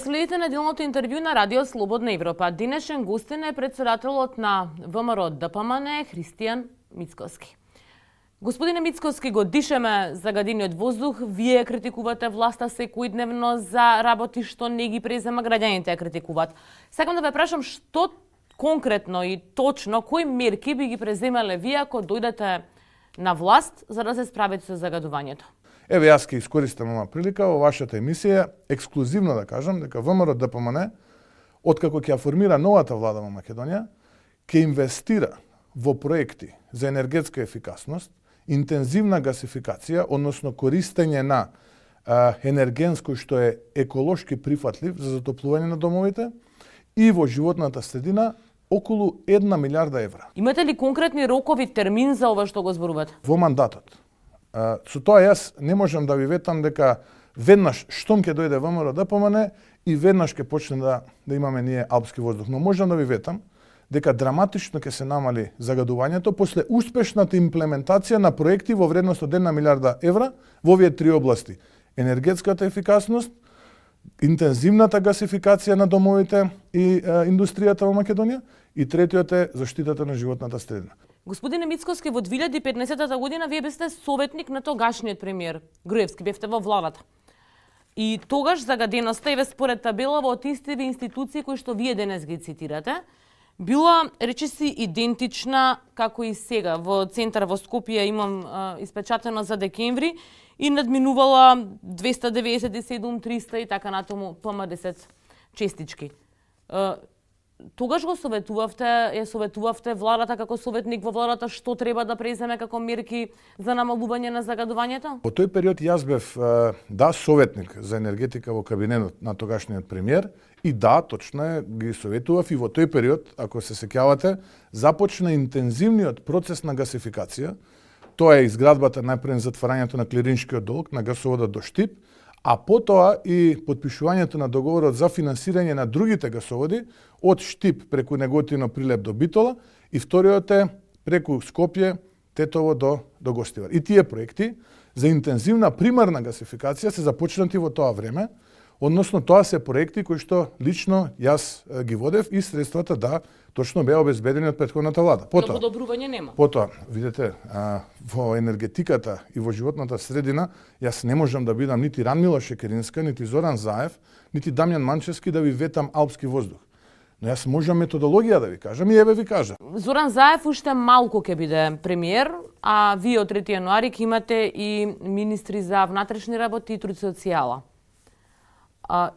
следите неделното интервју на Радио Слободна Европа. Денешен гостин е председателот на ВМРО ДПМН Христијан Мицкоски. Господине Мицкоски, го дишеме загадениот воздух. Вие критикувате власта секојдневно за работи што не ги презема, граѓаните ја критикуваат. Сакам да ве прашам што конкретно и точно кои мерки би ги преземале вие ако дојдете на власт за да се справите со загадувањето? Еве, јас ќе искористам оваа прилика во вашата емисија ексклузивно да кажам дека ВМРО ДПМН, откако ќе ја формира новата влада во Македонија, ќе инвестира во проекти за енергетска ефикасност, интензивна гасификација, односно користење на енерген кој што е еколошки прифатлив за затоплување на домовите и во животната средина околу 1 милиарда евра. Имате ли конкретни рокови, термин за ова што го зборувате? Во мандатот. Со тоа јас не можам да ви ветам дека веднаш штом ќе дојде ВМРО ДПМН и веднаш ќе почне да имаме ние алпски воздух, но можам да ви ветам дека драматично ќе се намали загадувањето после успешната имплементација на проекти во вредност од 1 милиарда евра во овие три области: енергетската ефикасност, интензивната гасификација на домовите и индустријата во Македонија и третиот е заштитата на животната средина. Господине Мицкоски, во 2015 година вие бевте советник на тогашниот премиер Груевски, бевте во владата. И тогаш загаденоста, еве според табела во истите институции кои што вие денес ги цитирате, била речиси идентична како и сега. Во центар во Скопје имам испечатено за декември и надминувала 297, 300 и така натаму ПМ10 честички. Тогаш го ја советувавте владата како советник во владата што треба да преземе како мерки за намалување на загадувањето? Во тој период јас бев советник за енергетика во кабинетот на тогашниот премиер и точно е, ги советував и во тој период, ако се сеќавате, започна интензивниот процес на гасификација. Тоа е изградбата најпред затварањето на клириншкиот долг на гасоводот до Штип, а потоа и подпишувањето на договорот за финансирање на другите гасоводи од Штип преку Неготино, Прилеп до Битола и вториот е преку Скопје, Тетово до Гостивар. И тие проекти за интензивна примарна гасификација се започнати во тоа време, односно тоа се проекти кои што лично јас ги водев и средствата точно беа обезбедени од претходната влада. Но подобрување нема. Потоа, видите, во енергетиката и во животната средина, јас не можам да бидам нити Ранмила Шекеринска, нити Зоран Заев, нити Дамјан Манчевски да ви ветам алпски воздух. Но јас можам методологија да ви кажам и еве ви кажам. Зоран Заев уште малку ќе биде премиер, а вие од 3 јануари ќе имате и министри за внатрешни работи и труд социјала.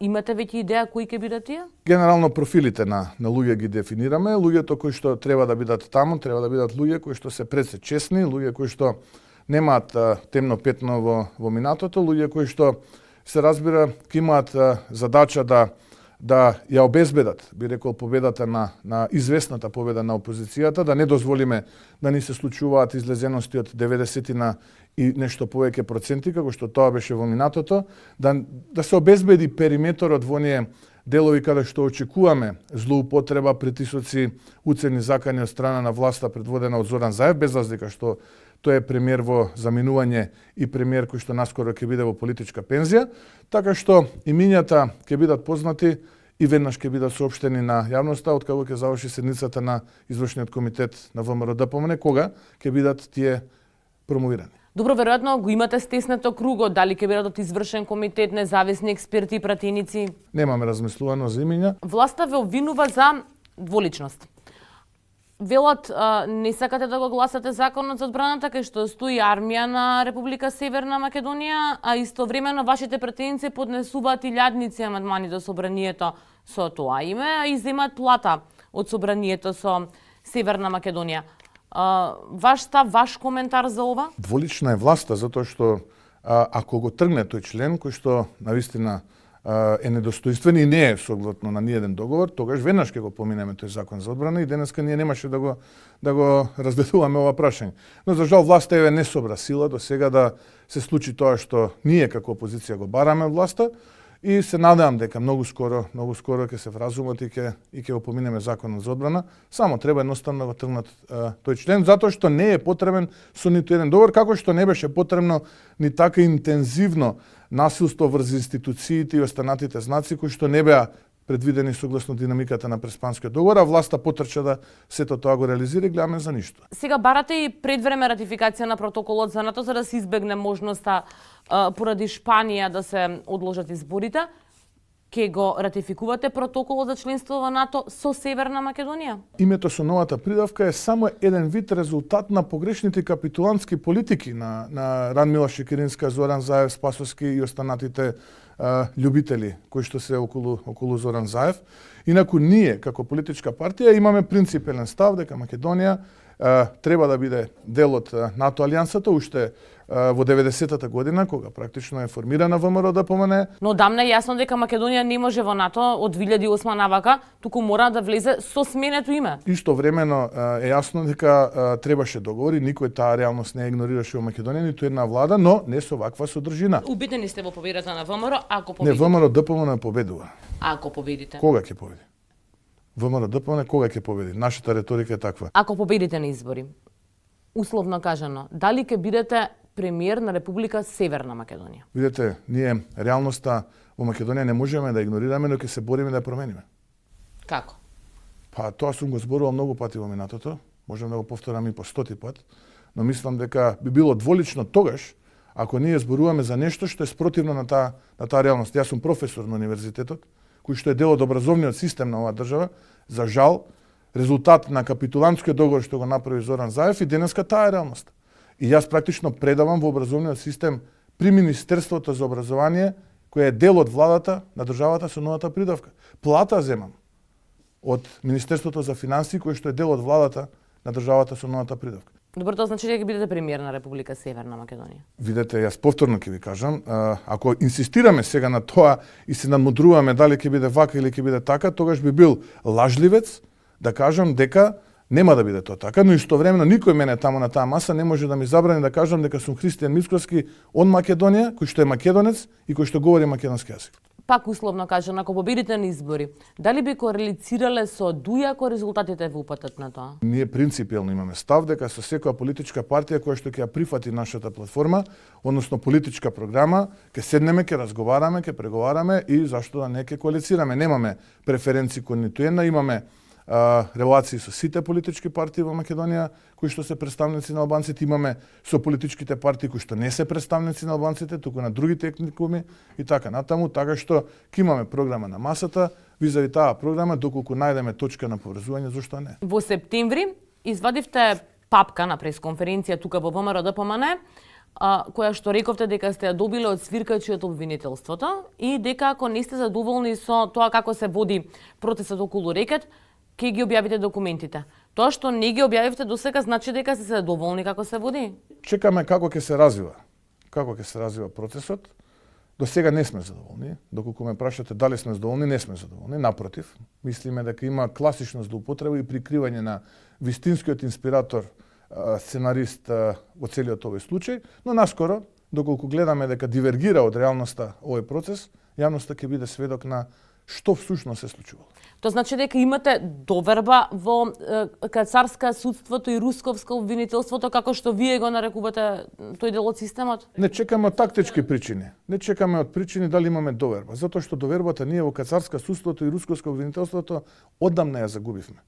Имате веќе идеја кои ќе бидат тие? Генерално профилите на луѓе ги дефинираме. Луѓето кои што треба да бидат таму, треба да бидат луѓе кои што се пред се честни, луѓе кои што немаат темно петно во минатото, луѓе кои што се разбира ќе имаат задача да ја обезбедат, би рекол, победата на известната победа на опозицијата, да не дозволиме да ни се случуваат излезености од 90 и нешто повеќе проценти, како што тоа беше во минатото, да се обезбеди периметорот во оние делови каде што очекуваме злоупотреба, притисоци, уцени, закани од страна на власта предводена од Зоран Заев, без разлика што тој е премиер во заминување и премиер кој што наскоро ќе биде во политичка пензија, така што имињата ќе бидат познати и веднаш ќе бидат соопштени на јавноста откако ќе заврши седницата на извршниот комитет на ВМРО ДПМН, кога ќе бидат тие промовирани. Добро, веројатно го имате стеснато круго, дали ќе бидат од извршен комитет, независни експерти и пратеници? Немаме размислувано за имиња. Власта ве обвинува за дволичност. Велат, не сакате да го гласате законот за одбраната, кај што стои армија на Република Северна Македонија, а истовремено вашите пратеници поднесуваат илјадници амандмани до собранието со тоа име, и земат плата од собранието со Северна Македонија. Ваш став, ваш коментар за ова? Дволична е власта, затоа што ако го тргне тој член кој што навистина е недостоинствен и не е согласно на ниеден договор, тогаш веднаш ќе го поминеме тој закон за одбрана и денеска ние немаше да го разгледуваме ова прашање. Но за жал власта еве не собра сила до сега да се случи тоа што ние како опозиција го бараме власта И се надевам дека многу скоро ќе се вразумат и ќе го поминеме законот за одбрана. Само треба едноставно да го тргнат тој член, затоа што не е потребен со ниту еден договор, како што не беше потребно ни така интензивно насилство врз институциите и останатите знаци кои што не беа предвидени согласно динамиката на Преспанскиот договор, а власта потрча да сето тоа го реализира и гледаме за ништо. Сега барате и предвреме ратификација на протоколот за НАТО за да се избегне можноста поради Шпанија да се одложат изборите. Ке го ратификувате протоколот за членство во НАТО со Северна Македонија? Името со новата придавка е само еден вид резултат на погрешните капитулантски политики на Радмила Шекеринска, Зоран Заев, Спасовски и останатите љубители кои што се околу Зоран Заев. Инаку ние како политичка партија имаме принципелен став дека Македонија треба да биде дел од НАТО алијансата уште во 90-та година, кога практично е формирана ВМРО ДПМН. Но дамна е јасно дека Македонија не може во НАТО од 2008 навака, туку мора да влезе со сменето име. Истовремено е јасно дека требаше договори, никој таа реалност не игнорираше во Македонија, ниту една влада, но не со ваква содржина. Убедени сте во победата на ВМРО, ако Не, победите? ВМРО ДПМН победува. Ако победите? Кога ќе победи? ВМРО ДПМН кога ќе победи? Нашата реторика е таква. Ако победите на избори, условно кажано, дали ќе бидете премиер на Република Северна Македонија? Видете, ние реалноста во Македонија не можеме да игнорираме, но ќе се бориме да ја промениме. Како? Па тоа сум го зборувал многу пати во минатото, можам да го повторам и по 100 пат, но мислам дека би било дволично тогаш ако ние зборуваме за нешто што е спротивно на таа реалност. Јас сум професор на универзитетот, кој што е дел од образовниот систем на оваа држава. За жал, резултат на капитулантскиот договор што го направи Зоран Заев и денеска таа е реалност. И јас практично предавам во образовниот систем при Министерството за образование, кој е дел од владата на државата со новата придавка. Плата земам од Министерството за финансии, кој што е дел од владата на државата со новата придавка. Добро, тоа значи дека ќе бидете премиер на Република Северна Македонија. Видете, јас повторно ќе ви кажам, ако инсистираме сега на тоа и се надмудруваме дали ќе биде вака или ќе биде така, тогаш би бил лажливец да кажам дека нема да биде тоа така, но истовремено никој мене таму на таа маса не може да ми забрани да кажам дека сум Христијан Мицкоски од Македонија, кој што е македонец и кој што говори македонски јазик. Пак условно кажано, ако победите на избори, дали би корелицирале со ДУИ ако резултатите ве упатат на тоа? Ние принципиелно имаме став дека со секоја политичка партија која што ќе ја прифати нашата платформа, односно политичка програма, ќе седнеме, ќе разговараме, ќе преговараме и зашто да не ќе коалицираме. Немаме преференции кон ниту една, имаме релации со сите политички партии во Македонија кои што се представници на албанците, имаме со политичките партии кои што не се представници на албанците, туку на другите етникуми и така натаму, така што ќе имаме програма на масата, визави таа програма, доколку најдеме точка на поврзување, зошто не? Во септември извадивте папка на пресконференција тука во ВМРО ДПМН, која што рековте дека сте ја добиле од свиркачи од обвинителството и дека ако не сте задоволни со тоа како се води процесот околу рекет, ќе ги објавите документите. Тоа што не ги објавивте досега значи дека сте задоволни како се води? Чекаме како ќе се развива. Како ќе се развива процесот. До сега не сме задоволни. Доколку ме прашате дали сме задоволни, не сме задоволни. Напротив, мислиме дека има класична злоупотреба и прикривање на вистинскиот инспиратор, сценарист во целиот овој случај, но наскоро, доколку гледаме дека дивергира од реалноста овој процес, јавноста ќе биде сведок на што всушност се случувало. Тоа значи дека имате доверба во кацарска судството и русковско обвинителството, како што вие го нарекувате тој дел од системот? Не чекаме од тактички причини. Не чекаме од причини дали имаме доверба, затоа што довербата ние во кацарска судството и русковско обвинителството одамна ја загубивме.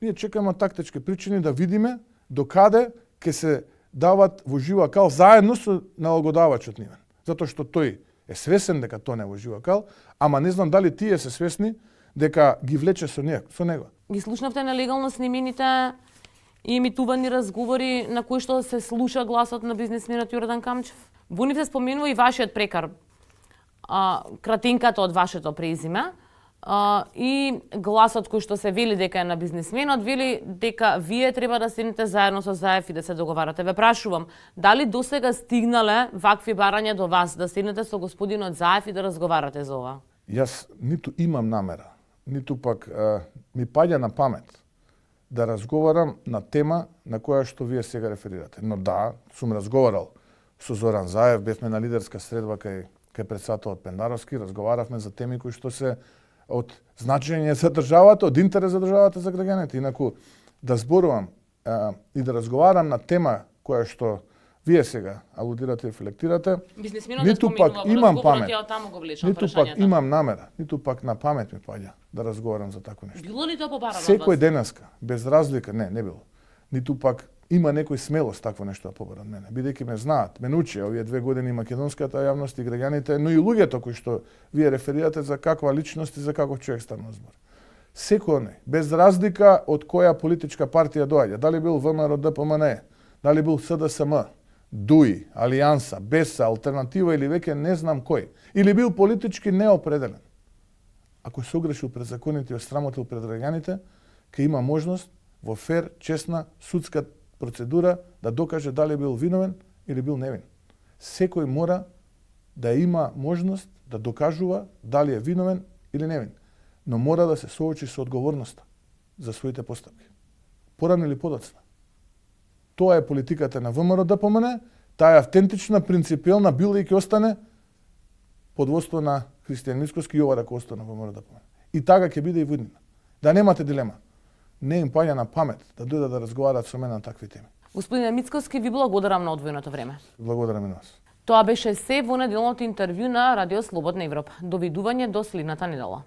Ние чекаме од тактички причини да видиме докаде ќе се дават во жива кал заедно со налагодавачот нивен. Затоа што тој е свесен дека тоа не е во жива кал, ама не знам дали тие се свесни дека ги влече со него. Ги слушнавте нелегално снимените и емитувани разговори на кои што се слуша гласот на бизнисменот Јордан Камчев? Во нив се споменува и вашиот прекар, кратинката од вашето презиме, и гласот кој што се вели дека е на бизнисменот, вели дека вие треба да седнете заедно со Заев и да се договарате. Ве прашувам, дали досега стигнале вакви барања до вас да седнете со господинот Заев и да разговарате за ова? Јас ниту имам намера, ниту пак ми паѓа на памет да разговарам на тема на која што вие сега реферирате. Но да, сум разговарал со Зоран Заев, бевме на лидерска средба кај кај председателот Пендаровски, разговаравме за теми кои што се од значење за државата, од интерес за државата, за граѓаните. Инаку да зборувам и да разговарам на тема која што вие сега алудирате и рефлектирате, ниту пак имам памет, ниту пак имам намера, ниту пак на памет ми паѓа да разговарам за такво нешто. Било ли тоа побарано? Секој денеска, без разлика, не било. Ниту пак има некој смелост такво нешто да побара од мене. Бидејќи ме знаат, ме научи овие 2 години македонската јавност и граѓаните, но и луѓето кои што вие реферирате за каква личност и за каков човек станува збор. Секој оној, без разлика од која политичка партија доаѓа, дали бил ВМРО, ДПМН, дали бил СДСМ, ДУИ, Алијанса, БЕСА, Алтернатива или веќе не знам кој, или бил политички неопределен. Ако се огрешил пред законите и осрамотил пред граѓаните, ќе има можност во фер, честна, судска процедура да докаже дали бил виновен или бил невин. Секој мора да има можност да докажува дали е виновен или невин, но мора да се соочи со одговорноста за своите постапки. Порано или подоцна. Тоа е политиката на ВМРО ДПМН, таа е автентична, принципиелна, била и ќе остане под водство на Христијан Мицкоски и ова раководство на ВМРО ДПМН. И така ќе биде и во иднина. Да немате дилема. Не им паѓа на памет да дојдат да разговараат со мене на такви теми. Господине Мицкоски, ви благодарам на одвоеното време. Благодарам и на вас. Тоа беше се во неделното интервју на Радио Слободна Европа. Довидување до следната недела.